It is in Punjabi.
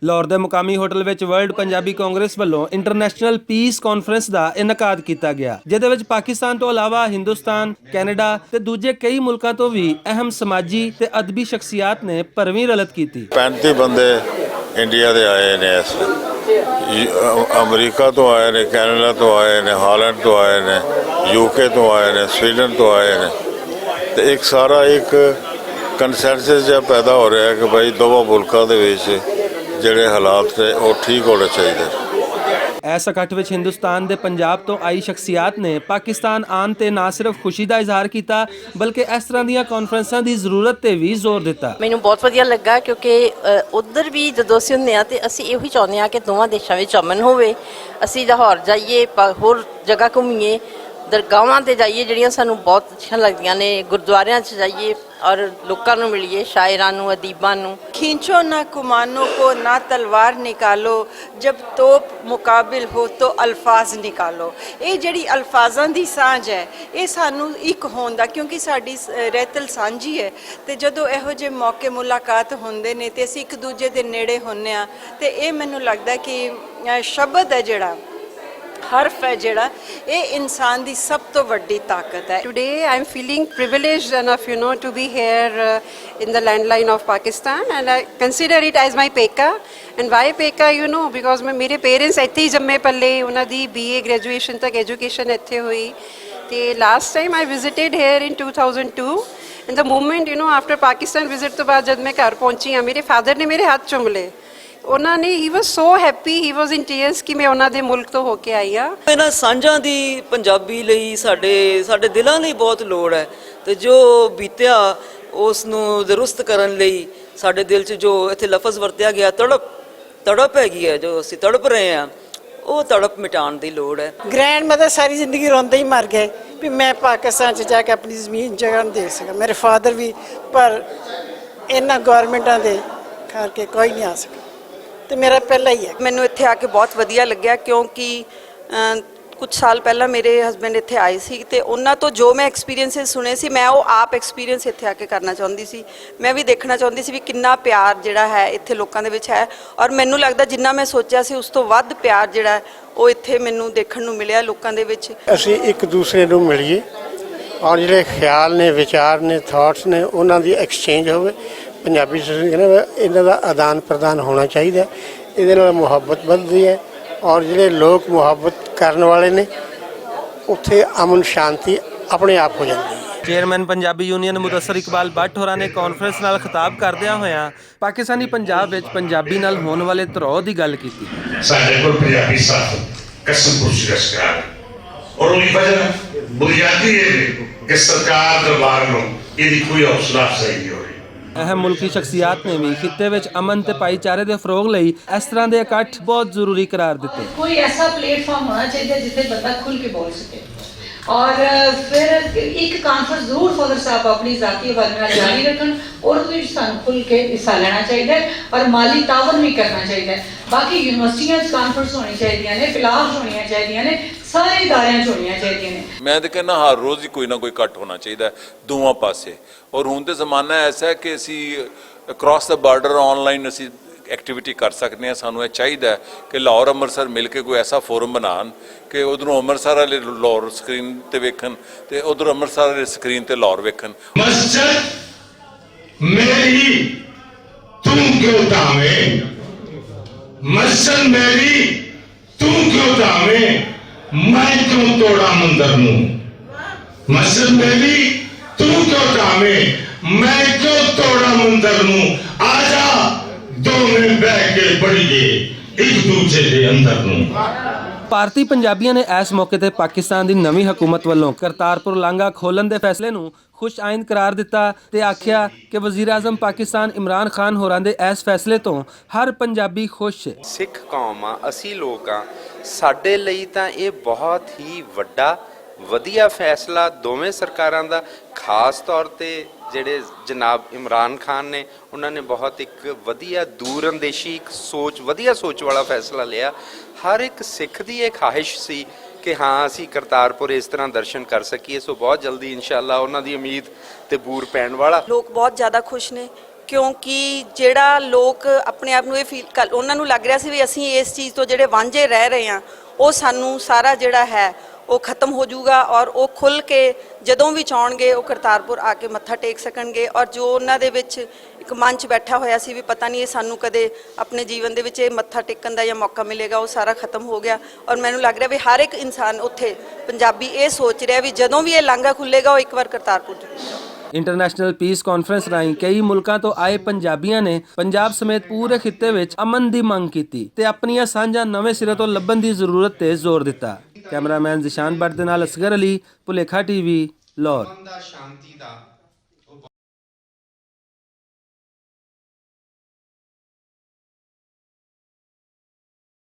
ਲਾਹੌਰ ਦੇ ਮੁਕਾਮੀ ਹੋਟਲ ਵਿੱਚ ਵਰਲਡ ਪੰਜਾਬੀ ਕਾਂਗਰਸ ਵੱਲੋਂ ਇੰਟਰਨੈਸ਼ਨਲ ਪੀਸ ਕਾਨਫਰੰਸ ਦਾ ਇਨਕਾਦ ਕੀਤਾ ਗਿਆ, ਜਿਹਦੇ ਵਿੱਚ ਪਾਕਿਸਤਾਨ ਤੋਂ ਇਲਾਵਾ ਹਿੰਦੁਸਤਾਨ, ਕੈਨੇਡਾ ਤੇ ਦੂਜੇ ਕਈ ਮੁਲਕਾਂ ਤੋਂ ਵੀ ਅਹਿਮ ਸਮਾਜੀ ਤੇ ਅਦਬੀ ਸ਼ਖਸੀਅਤ ਨੇ ਭਰਵੀਂ ਰਲਤ ਕੀਤੀ। 35 ਬੰਦੇ ਇੰਡੀਆ ਦੇ ਆਏ ਨੇ, ਅਮਰੀਕਾ ਤੋਂ ਆਏ ਨੇ, ਕੈਨੇਡਾ ਤੋਂ ਆਏ ਨੇ, ਹਾਲੈਂਡ ਤੋਂ ਆਏ ਨੇ, UK ਤੋਂ ਆਏ ਨੇ, ਸਵੀਡਨ ਤੋਂ ਆਏ ਨੇ ਤੇ ਇੱਕ ਸਾਰਾ ਇੱਕ ਕੰਸੈਂਸਸ ਜਿਹਾ ਪੈਦਾ ਹੋ ਰਿਹਾ ਕਿ ਭਾਈ ਦੋਵਾਂ ਮੁਲਕਾਂ ਦੇ ਵਿੱਚ ਜਿਹੜੇ ਹਾਲਾਤ ਨੇ ਉਹ ਠੀਕ ਹੋਣੇ ਚਾਹੀਦੇ। ਇਸ ਇਕੱਠ ਵਿੱਚ ਹਿੰਦੁਸਤਾਨ ਦੇ ਪੰਜਾਬ ਤੋਂ ਆਈ ਸ਼ਖਸੀਅਤ ਨੇ ਪਾਕਿਸਤਾਨ ਆਉਣ ਤੇ ਨਾ ਸਿਰਫ ਖੁਸ਼ੀ ਦਾ ਇਜ਼ਹਾਰ ਕੀਤਾ ਬਲਕਿ ਇਸ ਤਰ੍ਹਾਂ ਦੀਆਂ ਕਾਨਫਰੰਸਾਂ ਦੀ ਜ਼ਰੂਰਤ ਤੇ ਵੀ ਜ਼ੋਰ ਦਿੱਤਾ। ਮੈਨੂੰ ਬਹੁਤ ਵਧੀਆ ਲੱਗਾ ਕਿਉਂਕਿ ਉੱਧਰ ਵੀ ਜਦੋਂ ਅਸੀਂ ਹੁੰਦੇ ਹਾਂ ਤੇ ਅਸੀਂ ਇਹੋ ਹੀ ਚਾਹੁੰਦੇ ਹਾਂ ਕਿ ਦੋਵਾਂ ਦੇਸ਼ਾਂ ਵਿੱਚ ਅਮਨ ਹੋਵੇ। ਅਸੀਂ ਲਾਹੌਰ ਜਾਈਏ, ਹੋਰ ਜਗ੍ਹਾ ਘੁੰਮੀਏ, ਦਰਗਾਹਾਂ 'ਤੇ ਜਾਈਏ ਜਿਹੜੀਆਂ ਸਾਨੂੰ ਬਹੁਤ ਅੱਛੀਆਂ ਲੱਗਦੀਆਂ ਨੇ, ਗੁਰਦੁਆਰਿਆਂ 'ਚ ਜਾਈਏ और लोगों को मिलिए, शायरां नू, अदीबां नू। खींचो ना कुमानों को, ना तलवार निकालो, जब तोप मुकाबिल हो तो अल्फाज निकालो। ये जिहड़ी अल्फाजां दी सांझ है ये सानू एक होण दा, क्योंकि साडी रहतल सांझी है ते जदों इहो ਜਿਹੇ मौके मुलाकात ਹੁੰਦੇ ने ते ਅਸੀਂ एक दूजे ਦੇ ਨੇੜੇ ਹੁੰਨੇ ਆ ਤੇ ਇਹ ਮੈਨੂੰ ਲੱਗਦਾ ਕਿ ਸ਼ਬਦ ਹੈ ਜਿਹੜਾ हरफ है जिहड़ा ये इंसान दी सब तो वड्डी ताकत है। Today I am feeling privileged enough, to be here in the landline of Pakistan, and I consider it as my peka. And why peka, because मेरे parents ਇੱਥੇ ਹੀ ਜੰਮੇ ਪਲੇ, ਉਹਨਾਂ ਦੀ BA graduation ਤੱਕ education ਇੱਥੇ ਹੋਈ ਤੇ last time I visited here in 2002 and the moment after Pakistan visit ਤੋਂ ਬਾਅਦ ਜਦ ਮੈਂ ਘਰ ਪਹੁੰਚੀ ਆ, ਮੇਰੇ ਫਾਦਰ ਨੇ ਮੇਰੇ ਹੱਥ ਚੁੰਮ ਲਏ। ਉਹਨਾਂ ਨੇ ਹੀ ਵਾਸ ਸੋ ਹੈਪੀ, ਹੀ ਵਾਸ ਇਨ ਟੀਅਰਸ ਕਿ ਮੈਂ ਉਹਨਾਂ ਦੇ ਮੁਲਕ ਤੋਂ ਹੋ ਕੇ ਆਈ ਆ। ਇਹਨਾਂ ਸਾਂਝਾਂ ਦੀ ਪੰਜਾਬੀ ਲਈ ਸਾਡੇ ਦਿਲਾਂ ਲਈ ਬਹੁਤ ਲੋੜ ਹੈ ਤੇ ਜੋ ਬੀਤਿਆ ਉਸ ਨੂੰ ਦਰੁਸਤ ਕਰਨ ਲਈ ਸਾਡੇ ਦਿਲ 'ਚ ਜੋ ਇੱਥੇ ਲਫ਼ਜ਼ ਵਰਤਿਆ ਗਿਆ ਤੜਪ ਹੈਗੀ ਹੈ, ਜੋ ਅਸੀਂ ਤੜਪ ਰਹੇ ਹਾਂ, ਉਹ ਤੜਪ ਮਿਟਾਉਣ ਦੀ ਲੋੜ ਹੈ। ਗ੍ਰੈਂਡ ਮਦਰ ਸਾਰੀ ਜ਼ਿੰਦਗੀ ਰੋਂਦੇ ਹੀ ਮਰ ਗਏ ਵੀ ਮੈਂ ਪਾਕਿਸਤਾਨ 'ਚ ਜਾ ਕੇ ਆਪਣੀ ਜ਼ਮੀਨ ਜਗ੍ਹਾ ਨੂੰ ਦੇ ਸਕਾਂ, ਮੇਰੇ ਫਾਦਰ ਵੀ, ਪਰ ਇਹਨਾਂ ਗੌਰਮੈਂਟਾਂ ਦੇ ਕਰਕੇ ਕੋਈ ਨਹੀਂ ਆ ਸਕਿਆ ਤੇ ਮੇਰਾ ਪਹਿਲਾ ਹੀ ਹੈ। ਮੈਨੂੰ ਇੱਥੇ ਆ ਕੇ ਬਹੁਤ ਵਧੀਆ ਲੱਗਿਆ ਕਿਉਂਕਿ ਕੁਝ ਸਾਲ ਪਹਿਲਾਂ ਮੇਰੇ ਹਸਬੈਂਡ ਇੱਥੇ ਆਏ ਸੀ ਤੇ ਉਹਨਾਂ ਤੋਂ ਜੋ ਮੈਂ ਐਕਸਪੀਰੀਐਂਸਿਸ ਸੁਣੇ ਸੀ ਮੈਂ ਉਹ ਆਪ ਐਕਸਪੀਰੀਐਂਸ ਇੱਥੇ ਆ ਕੇ ਕਰਨਾ ਚਾਹੁੰਦੀ ਸੀ। ਮੈਂ ਵੀ ਦੇਖਣਾ ਚਾਹੁੰਦੀ ਸੀ ਵੀ ਕਿੰਨਾ ਪਿਆਰ ਜਿਹੜਾ ਹੈ ਇੱਥੇ ਲੋਕਾਂ ਦੇ ਵਿੱਚ ਹੈ ਔਰ ਮੈਨੂੰ ਲੱਗਦਾ ਜਿੰਨਾ ਮੈਂ ਸੋਚਿਆ ਸੀ ਉਸ ਤੋਂ ਵੱਧ ਪਿਆਰ ਜਿਹੜਾ ਉਹ ਇੱਥੇ ਮੈਨੂੰ ਦੇਖਣ ਨੂੰ ਮਿਲਿਆ ਲੋਕਾਂ ਦੇ ਵਿੱਚ। ਅਸੀਂ ਇੱਕ ਦੂਸਰੇ ਨੂੰ ਮਿਲੀਏ ਔਰ ਜਿਹੜੇ ਖਿਆਲ ਨੇ, ਵਿਚਾਰ ਨੇ, ਥਾਟਸ ਨੇ, ਉਹਨਾਂ ਦੀ ਐਕਸਚੇਂਜ ਹੋਵੇ। ਪੰਜਾਬੀ ਕਹਿੰਦੇ ਇਹਨਾਂ ਦਾ ਆਦਾਨ ਪ੍ਰਦਾਨ ਹੋਣਾ ਚਾਹੀਦਾ, ਇਹਦੇ ਨਾਲ ਮੁਹੱਬਤ ਵੱਧਦੀ ਹੈ ਔਰ ਜਿਹੜੇ ਲੋਕ ਮੁਹੱਬਤ ਕਰਨ ਵਾਲੇ ਨੇ ਉੱਥੇ ਅਮਨ ਸ਼ਾਂਤੀ ਆਪਣੇ ਆਪ ਹੋ ਜਾਂਦੀ ਹੈ। ਚੇਅਰਮੈਨ ਪੰਜਾਬੀ ਯੂਨੀਅਨ ਮੁਦੱਸਰ ਇਕਬਾਲ ਬੱਟ ਹੋਰਾਂ ਨੇ ਕਾਨਫਰੰਸ ਨਾਲ ਖਿਤਾਬ ਕਰਦਿਆਂ ਹੋਇਆਂ ਪਾਕਿਸਤਾਨੀ ਪੰਜਾਬ ਵਿੱਚ ਪੰਜਾਬੀ ਨਾਲ ਹੋਣ ਵਾਲੇ ਧਰੋਹ ਦੀ ਗੱਲ ਕੀਤੀ। ਸਾਡੇ ਕੋਲ ਪੰਜਾਬੀ ਸਾਥ ਕਸਮ ਪੁਰਸ਼ ਰਸਕਾਰ ਔਰ ਉਹਦੀ ਵਜ੍ਹਾ ਬੁਨਿਆਦੀ ਹੈ ਕਿ ਸਰਕਾਰ ਦਰਬਾਰ ਨੂੰ ਇਹਦੀ ਕੋਈ ਹੌਸਲਾ ਅਫਜ਼ਾਈ ਨਹੀਂ ਹੋ ਰਹੀ। ਅਹਿਮ ਮੁਲਕੀ ਸ਼ਖਸੀਅਤ ਨੇ ਵੀ ਖਿੱਤੇ ਵਿੱਚ ਅਮਨ ਤੇ ਭਾਈਚਾਰੇ ਦੇ ਫਰੋਗ ਲਈ ਇਸ ਤਰ੍ਹਾਂ ਦੇ ਇਕੱਠ ਬਹੁਤ ਜ਼ਰੂਰੀ ਕਰਾਰ ਦਿੱਤੇ। ਕੋਈ ਐਸਾ ਪਲੇਟਫਾਰਮ ਹੋਣਾ ਚਾਹੀਦਾ ਜਿੱਥੇ ਬੰਦਾ ਖੁੱਲ ਕੇ ਬੋਲ ਸਕੇ और फिर एक कॉन्फ्रेंस जरूर फादर साहब अपनी ज़ाती आवाज़ जारी रखन और उसमें सानू खुल के हिस्सा लेना चाहिए और माली तावन भी करना चाहिए। बाकी यूनिवर्सिटियां कॉन्फ्रेंस होनी चाहिए ने, फिलहाल होनी चाहिए ने, सारे इदारे होनी चाहिए ने। मैं तो कहना हर रोज़ ही कोई ना कोई इकट्ठ होना चाहिए दोवां पासे और हुण तो जमाना ऐसा है कि असी क्रॉस द बार्डर ऑनलाइन असी एक्टिविटी कर सकते हैं। सानू ये चाहिए कि लाहौर अमृतसर मिल के कोई ऐसा फोरम बनान कि उधरों अमृतसर वाले लाहौर स्क्रीन ते वेखन ते उधर अमृतसर वाले स्क्रीन ते लाहौर वेखन। मस्जिद मेरी तू क्यों दावे, मस्जिद मेरी तू क्यों दावे, मैं क्यों तोड़ा मंदिर नू, मस्जिद मेरी तू क्यों दावे, मैं क्यों तोड़ा मंदिर नू, आजा ਦੋਵੇਂ ਬਹਿ ਕੇ ਪੜੀਏ ਇੱਕ ਦੂਜੇ ਦੇ ਅੰਦਰ ਨੂੰ। ਭਾਰਤੀ ਪੰਜਾਬੀਆਂ ਨੇ ਇਸ ਮੌਕੇ ਤੇ ਪਾਕਿਸਤਾਨ ਦੀ ਨਵੀਂ ਹਕੂਮਤ ਵੱਲੋਂ ਕਰਤਾਰਪੁਰ ਲਾਂਘਾ ਖੋਲ੍ਹਣ ਦੇ ਫੈਸਲੇ ਨੂੰ ਖੁਸ਼ ਆਇੰਦ ਕਰਾਰ ਦਿੱਤਾ ਤੇ ਆਖਿਆ ਕਿ ਵਜ਼ੀਰ ਆਜ਼ਮ ਪਾਕਿਸਤਾਨ ਇਮਰਾਨ ਖਾਨ ਹੋਰਾਂ ਦੇ ਇਸ ਫੈਸਲੇ ਤੋਂ ਹਰ ਪੰਜਾਬੀ ਖੁਸ਼ ਹੈ। ਸਿੱਖ ਕੌਮ ਆ, ਅਸੀਂ ਲੋਕ ਆ, ਸਾਡੇ ਲਈ ਤਾਂ ਇਹ ਬਹੁਤ ਹੀ ਵੱਡਾ ਵਧੀਆ ਫੈਸਲਾ ਦੋਵੇਂ ਸਰਕਾਰਾਂ ਦਾ, ਖਾਸ ਤੌਰ ਤੇ ਜਿਹੜੇ ਜਨਾਬ ਇਮਰਾਨ ਖਾਨ ਨੇ ਉਹਨਾਂ ਨੇ ਬਹੁਤ ਇੱਕ ਵਧੀਆ ਦੂਰ ਅੰਦੇਸ਼ੀ ਇੱਕ ਵਧੀਆ ਸੋਚ ਵਾਲਾ ਫੈਸਲਾ ਲਿਆ। ਹਰ ਇੱਕ ਸਿੱਖ ਦੀ ਇਹ ਖਾਹਿਸ਼ ਸੀ ਕਿ ਹਾਂ ਅਸੀਂ ਕਰਤਾਰਪੁਰ ਇਸ ਤਰ੍ਹਾਂ ਦਰਸ਼ਨ ਕਰ ਸਕੀਏ। ਸੋ ਬਹੁਤ ਜਲਦੀ ਇਨਸ਼ਾਅੱਲਾ ਉਹਨਾਂ ਦੀ ਉਮੀਦ ਤੇ ਬੂਰ ਪੈਣ ਵਾਲਾ। ਲੋਕ ਬਹੁਤ ਜ਼ਿਆਦਾ ਖੁਸ਼ ਨੇ ਕਿਉਂਕਿ ਜਿਹੜਾ ਲੋਕ ਆਪਣੇ ਆਪ ਨੂੰ ਇਹ ਫੀਲ ਕਰ, ਉਹਨਾਂ ਨੂੰ ਲੱਗ ਰਿਹਾ ਸੀ ਵੀ ਅਸੀਂ ਇਸ ਚੀਜ਼ ਤੋਂ ਜਿਹੜੇ ਵਾਂਝੇ ਰਹਿ ਰਹੇ ਹਾਂ, ਉਹ ਸਾਨੂੰ ਸਾਰਾ ਜਿਹੜਾ ਹੈ ਉਹ ਖਤਮ ਹੋ ਜਾਊਗਾ ਔਰ ਉਹ ਖੁੱਲ੍ਹ ਕੇ ਜਦੋਂ ਵੀ ਚਾਹਣਗੇ ਉਹ ਕਰਤਾਰਪੁਰ ਆ ਕੇ ਮੱਥਾ ਟੇਕ ਸਕਣਗੇ। ਔਰ ਜੋ ਉਹਨਾਂ ਦੇ ਵਿੱਚ ਇੱਕ ਮਨ 'ਚ ਬੈਠਾ ਹੋਇਆ ਸੀ ਵੀ ਪਤਾ ਨਹੀਂ ਇਹ ਸਾਨੂੰ ਕਦੇ ਆਪਣੇ ਜੀਵਨ ਦੇ ਵਿੱਚ ਇਹ ਮੱਥਾ ਟੇਕਣ ਦਾ ਜਾਂ ਮੌਕਾ ਮਿਲੇਗਾ, ਉਹ ਸਾਰਾ ਖਤਮ ਹੋ ਗਿਆ। ਔਰ ਮੈਨੂੰ ਲੱਗ ਰਿਹਾ ਵੀ ਹਰ ਇੱਕ ਇਨਸਾਨ ਉੱਥੇ ਪੰਜਾਬੀ ਇਹ ਸੋਚ ਰਿਹਾ ਵੀ ਜਦੋਂ ਵੀ ਇਹ ਲਾਂਘਾ ਖੁੱਲ੍ਹੇਗਾ ਉਹ ਇੱਕ ਵਾਰ ਕਰਤਾਰਪੁਰ ਜ਼ਰੂਰ ਜਾਊ। ਇੰਟਰਨੈਸ਼ਨਲ ਪੀਸ ਕਾਨਫਰੰਸ ਰਾਹੀਂ ਕਈ ਮੁਲਕਾਂ ਤੋਂ ਆਏ ਪੰਜਾਬੀਆਂ ਨੇ ਪੰਜਾਬ ਸਮੇਤ ਪੂਰੇ ਖਿੱਤੇ ਵਿੱਚ ਅਮਨ ਦੀ ਮੰਗ ਕੀਤੀ ਤੇ ਆਪਣੀਆਂ ਸਾਂਝਾਂ ਨਵੇਂ ਸਿਰੇ ਤੋਂ ਲੱਭਣ ਦੀ ਜ਼ਰੂਰਤ ਤੇ ਜ਼ੋਰ ਦਿੱਤਾ। ਕੈਮਰਾਮੈਨ ਜ਼ਿਸ਼ਾਨ ਭੱਟ ਦੇ ਨਾਲ ਅਸਗਰ ਅਲੀ, ਭੁਲੇਖਾ ਟੀਵੀ, ਲਾਹੌਰ।